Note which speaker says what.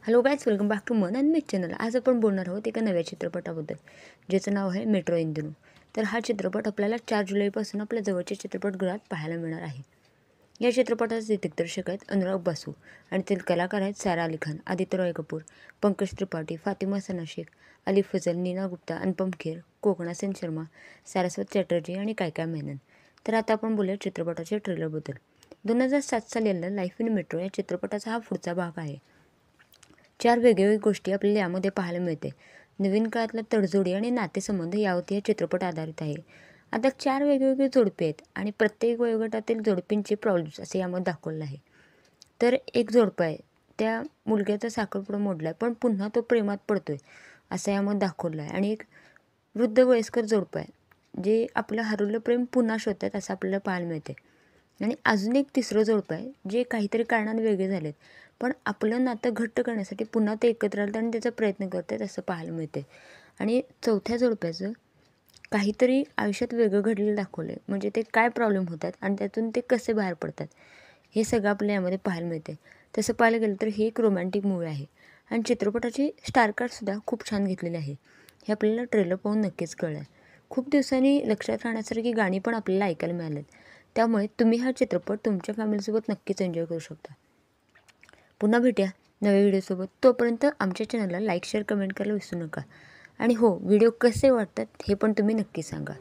Speaker 1: Hello guys, welcome back to मन and मीच channel. आज आपण बोलणार आहोत एका नव्या चित्रपटाबद्दल, ज्याचं नाव आहे मेट्रो इंदुरू. तर हा चित्रपट आपल्याला 4 जुलैपासून आपल्या जवळच्या चित्रपटगृहात पाहायला मिळणार आहे. या चित्रपटाचे दिग्दर्शक आहेत अनुराग बासू आणि ते कलाकार आहेत सारा अली खान, आदित्य रॉय कपूर, पंकज त्रिपाठी, फातिमा सना शेख, अली फजल, नीना गुप्ता, अनुपम खेर, कोकणा सेन शर्मा, सारस्वत चॅटर्जी आणि कायका मेनन. तर आता आपण बोलूया चित्रपटाच्या ट्रेलरबद्दल. 2007 साली आलेला लाईफ इन मेट्रो या चित्रपटाचा हा पुढचा भाग आहे. 4 वेगवेगळ्या गोष्टी आपल्याला यामध्ये पाहायला मिळते. नवीन काळातला तडजोडी आणि नातेसंबंध यावरती हा चित्रपट आधारित आहे. आता 4 वेगवेगळे जोडपे आहेत आणि प्रत्येक वयोगटातील जोडपींचे प्रॉब्लेम्स असे यामध्ये दाखवलं आहे. तर एक जोडपं आहे, त्या मुलग्याचा साखरपुडा मोडला आहे पण पुन्हा तो प्रेमात पडतो आहे असं यामध्ये दाखवलं आहे. आणि एक वृद्ध वयस्कर जोडपं आहे जे आपलं हरवलं प्रेम पुन्हा शोधतात असं आपल्याला पाहायला मिळते. आणि अजून एक तिसरं जोडपं आहे जे काहीतरी कारणाने वेगळे झालेत पण आपलं नातं घट्ट करण्यासाठी पुन्हा ते एकत्र आलं आणि त्याचा प्रयत्न करत आहेत असं पाहायला मिळते. आणि चौथ्या जोडप्याचं काहीतरी आयुष्यात वेगळं घडलेलं दाखवलं आहे, म्हणजे ते काय प्रॉब्लेम होतात आणि त्यातून ते कसे बाहेर पडतात हे सगळं आपल्याला यामध्ये पाहायला मिळते. तसं पाहायला गेलं तर ही एक रोमॅन्टिक मूवी आहे आणि चित्रपटाची स्टारकास्टसुद्धा खूप छान घेतलेली आहे. हे आपल्याला ट्रेलर पाहून नक्कीच कळलं आहे. खूप दिवसांनी लक्षात राहण्यासारखी गाणी पण आपल्याला ऐकायला मिळालेत, त्यामुळे तुम्ही हा चित्रपट तुमच्या फॅमिलीसोबत नक्कीच एन्जॉय करू शकता. पुन्हा भेटूया नव्या व्हिडिओसोबत. तोपर्यंत आमच्या चॅनलला लाईक, शेअर, कमेंट करायला विसरू नका. आणि हो, व्हिडिओ कसे वाटतात हे पण तुम्ही नक्की सांगा.